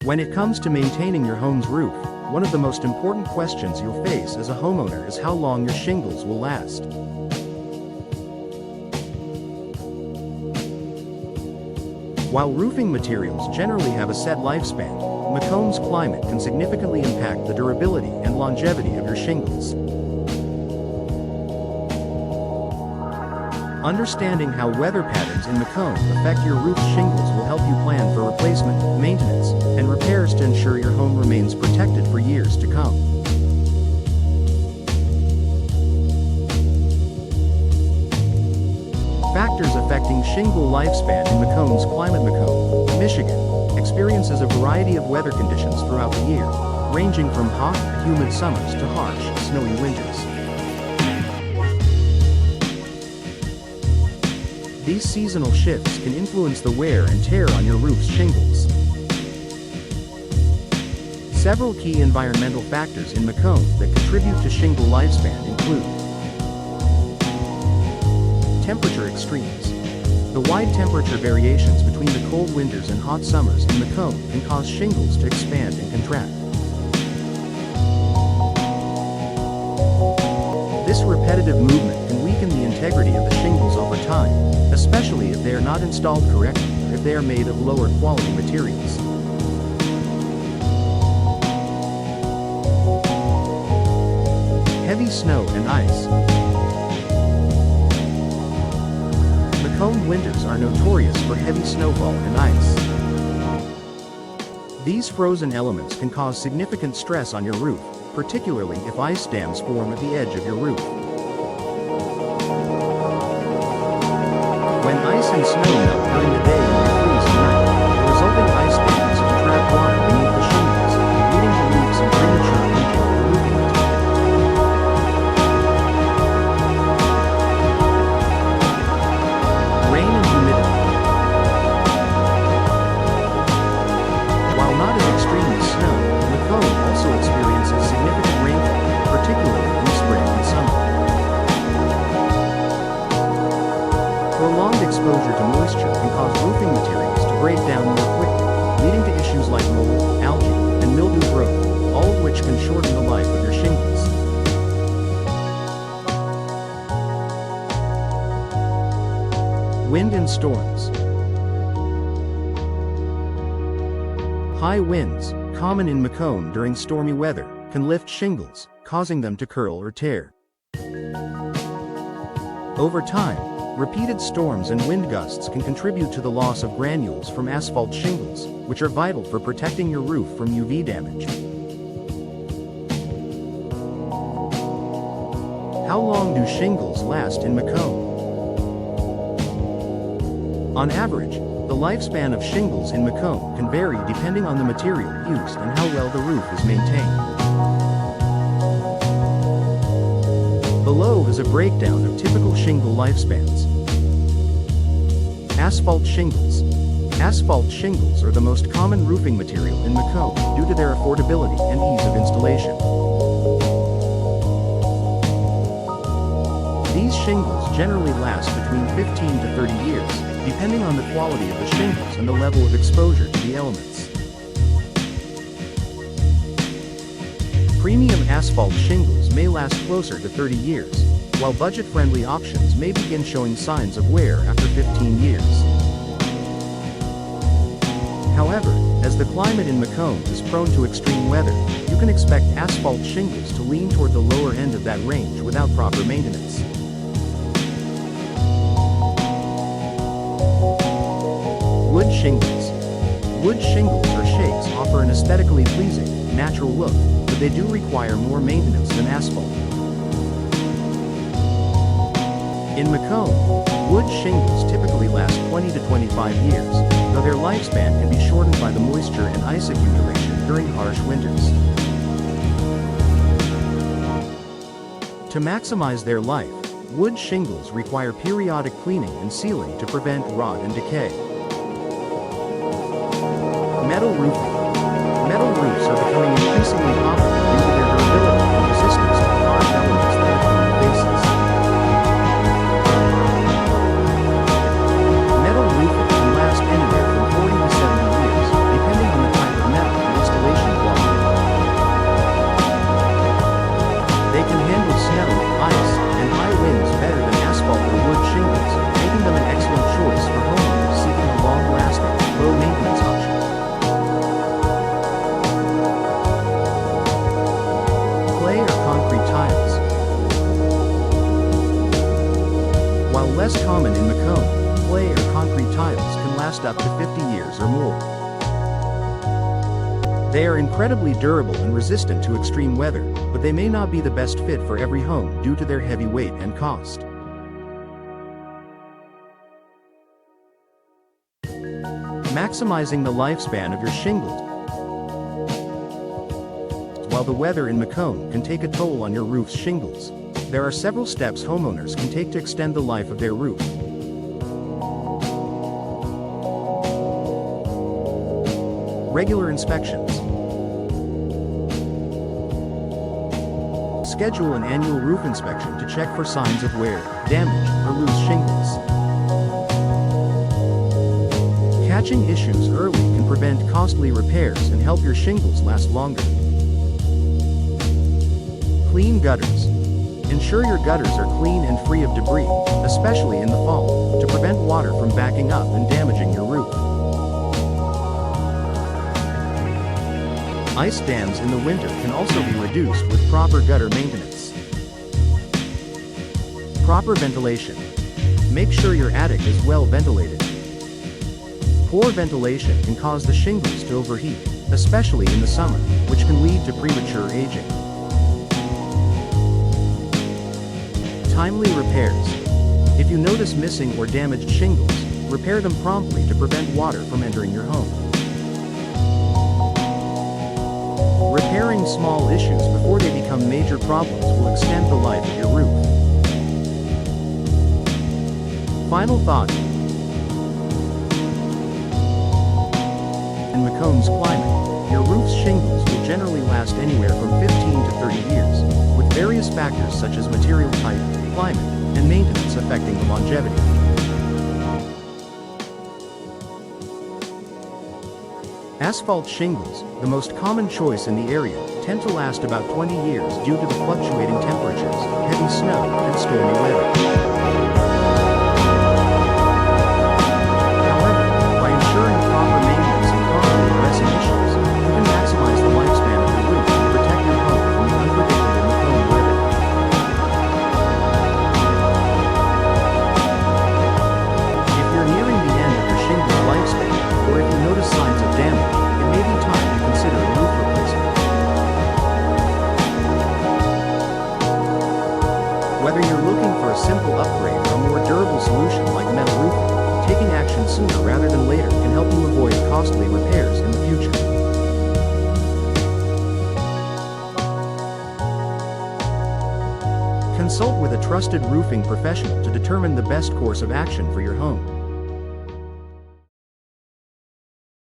When it comes to maintaining your home's roof, one of the most important questions you'll face as a homeowner is how long your shingles will last. While roofing materials generally have a set lifespan, Macomb's climate can significantly impact the durability and longevity of your shingles. Understanding how weather patterns in Macomb affect your roof's shingles will help you plan for replacement, maintenance, and repairs to ensure your home remains protected for years to come. Factors affecting shingle lifespan in Macomb's climate. Macomb, Michigan, experiences a variety of weather conditions throughout the year, ranging from hot, humid summers to harsh, snowy winters. These seasonal shifts can influence the wear and tear on your roof's shingles. Several key environmental factors in Macomb that contribute to shingle lifespan include temperature extremes. The wide temperature variations between the cold winters and hot summers in Macomb can cause shingles to expand and contract. This repetitive movement can weaken the integrity of the shingles over time, especially if they are not installed correctly or if they are made of lower quality materials. Heavy snow and ice. Macomb winters are notorious for heavy snowfall and ice. These frozen elements can cause significant stress on your roof, particularly if ice dams form at the edge of your roof. When ice and snow melt during the day and freeze at night, the resulting ice dams can trap water beneath the shingles, leading to leaks and premature aging of the roofing material. Rain and humidity. While not as extreme as snow, Macomb also experiences significant rainfall, particularly in spring and summer. Prolonged exposure to moisture can cause roofing materials to break down more quickly, leading to issues like mold, algae, and mildew growth, all of which can shorten the life of your shingles. Wind and storms. High winds, common in Macomb during stormy weather, can lift shingles, causing them to curl or tear. Over time, repeated storms and wind gusts can contribute to the loss of granules from asphalt shingles, which are vital for protecting your roof from UV damage. How long do shingles last in Macomb? On average, the lifespan of shingles in Macomb can vary depending on the material used and how well the roof is maintained. Below is a breakdown of typical shingle lifespans. Asphalt shingles. Asphalt shingles are the most common roofing material in Macomb due to their affordability and ease of installation. These shingles generally last between 15 to 30 years, depending on the quality of the shingles and the level of exposure to the elements. Premium asphalt shingles may last closer to 30 years, while budget-friendly options may begin showing signs of wear after 15 years. However, as the climate in Macomb is prone to extreme weather, you can expect asphalt shingles to lean toward the lower end of that range without proper maintenance. Wood shingles. Wood shingles or shakes offer an aesthetically pleasing, natural look, but they do require more maintenance than asphalt. In Macomb, wood shingles typically last 20 to 25 years, though their lifespan can be shortened by the moisture and ice accumulation during harsh winters. To maximize their life, wood shingles require periodic cleaning and sealing to prevent rot and decay. Metal roofing. Metal roofs are becoming increasingly popular due to their durability and resistance to harsh elements that Macomb faces. Metal roofing can last anywhere from 40 to 70 years, depending on the type of metal, less common in Macomb, clay or concrete tiles can last up to 50 years or more. They are incredibly durable and resistant to extreme weather, but they may not be the best fit for every home due to their heavy weight and cost. Maximizing the lifespan of your shingles. While the weather in Macomb can take a toll on your roof's shingles, there are several steps homeowners can take to extend the life of their roof. Regular inspections. Schedule an annual roof inspection to check for signs of wear, damage, or loose shingles. Catching issues early can prevent costly repairs and help your shingles last longer. Clean gutters. Ensure your gutters are clean and free of debris, especially in the fall, to prevent water from backing up and damaging your roof. Ice dams in the winter can also be reduced with proper gutter maintenance. Proper ventilation. Make sure your attic is well ventilated. Poor ventilation can cause the shingles to overheat, especially in the summer, which can lead to premature aging. Timely repairs. If you notice missing or damaged shingles, repair them promptly to prevent water from entering your home. Repairing small issues before they become major problems will extend the life of your roof. Final thought. In Macomb's climate, your roof's shingles will generally last anywhere from 15 to 30 years, with various factors such as material type, climate, and maintenance affecting the longevity. Asphalt shingles, the most common choice in the area, tend to last about 20 years due to the fluctuating temperatures, heavy snow, and stormy weather. However, by ensuring proper maintenance and properly addressing issues, you can maximize the lifespan of your roof and protect your home from the unpredictable Macomb weather. If you're nearing the end of your shingles lifespan, or if you notice signs of damage, it may be time to consider a roof replacement. Whether you're looking for a simple upgrade or a more durable solution like metal roofing, taking action sooner rather than later can help you avoid costly repairs in the future. Consult with a trusted roofing professional to determine the best course of action for your home.